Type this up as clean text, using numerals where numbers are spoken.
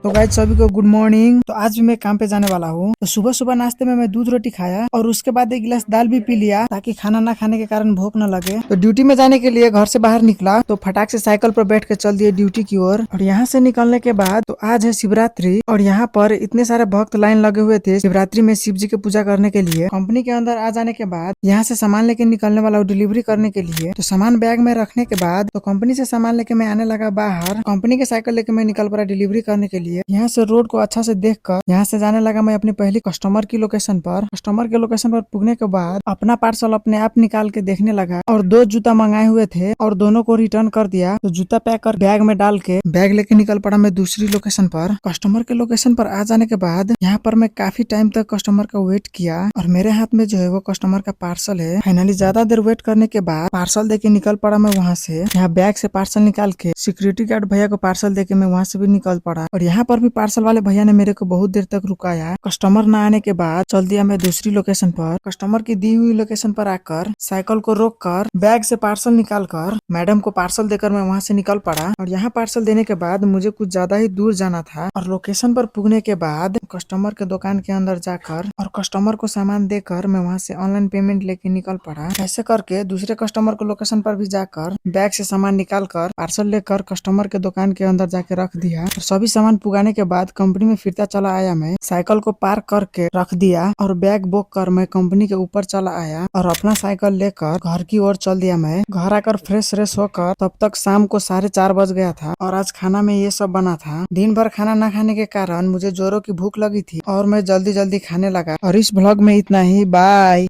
तो गाइस सभी को गुड मॉर्निंग। तो आज भी मैं काम पे जाने वाला हूँ। तो सुबह सुबह नाश्ते में मैं दूध रोटी खाया और उसके बाद एक गिलास दाल भी पी लिया ताकि खाना ना खाने के कारण भूख न लगे। तो ड्यूटी में जाने के लिए घर से बाहर निकला तो फटाक से साइकिल पर बैठ के चल दिए ड्यूटी की ओर। और यहाँ से निकलने के बाद तो आज है शिवरात्रि और यहाँ पर इतने सारे भक्त लाइन लगे हुए थे शिवरात्रि में शिव जी की पूजा करने के लिए। कंपनी के अंदर आ जाने के बाद यहाँ से सामान लेके निकलने वाला हूँ डिलीवरी करने के लिए। तो सामान बैग में रखने के बाद तो कंपनी से सामान लेके मैं आने लगा बाहर। कंपनी के साइकिल लेके मैं निकल पड़ा डिलीवरी करने के लिए। यहाँ से रोड को अच्छा से देखकर यहाँ से जाने लगा मैं अपनी पहली कस्टमर की लोकेशन पर। कस्टमर के लोकेशन पर पुगने के बाद अपना पार्सल अपने आप निकाल के देखने लगा और 2 जूता मंगाए हुए थे और दोनों को रिटर्न कर दिया। तो जूता पैक कर बैग में डाल के बैग लेके निकल पड़ा मैं दूसरी लोकेशन पर। कस्टमर के लोकेशन पर आ जाने के बाद यहाँ पर मैं काफी टाइम तक कस्टमर का वेट किया और मेरे हाथ में जो है वो कस्टमर का पार्सल है। फाइनली ज्यादा देर वेट करने के बाद पार्सल देके निकल पड़ा मैं वहाँ से। यहाँ बैग से पार्सल निकाल के सिक्योरिटी गार्ड भैया को पार्सल देके मैं वहाँ से भी निकल पड़ा और यहाँ पर भी पार्सल वाले भैया ने मेरे को बहुत देर तक रुकाया। कस्टमर न आने के बाद चल दिया मैं दूसरी लोकेशन पर। कस्टमर की दी हुई लोकेशन पर आकर साइकिल को रोक कर बैग से पार्सल निकाल कर मैडम को पार्सल देकर मैं वहाँ से निकल पड़ा। और यहाँ पार्सल देने के बाद मुझे कुछ ज्यादा ही दूर जाना था और लोकेशन पर पुगने के बाद कस्टमर के दुकान के अंदर जाकर और कस्टमर को सामान देकर मैं वहाँ से ऑनलाइन पेमेंट लेके निकल पड़ा। ऐसे करके दूसरे कस्टमर को लोकेशन पर भी जाकर बैग से सामान निकाल कर पार्सल लेकर कस्टमर के दुकान के अंदर जाके रख दिया। और सभी सामान पुगाने के बाद कंपनी में फिरता चला आया मैं। साइकिल को पार्क करके रख दिया और बैग बुक कर मैं कंपनी के ऊपर चला आया और अपना साइकिल लेकर घर की ओर चल दिया मैं। घर आकर फ्रेश होकर तब तक शाम को 4:30 बज गया था और आज खाना में ये सब बना था। दिन भर खाना न खाने के कारण मुझे जोरों की भूख लगी थी और मैं जल्दी खाने लगा। और इस ब्लॉग में इतना ही। बाय।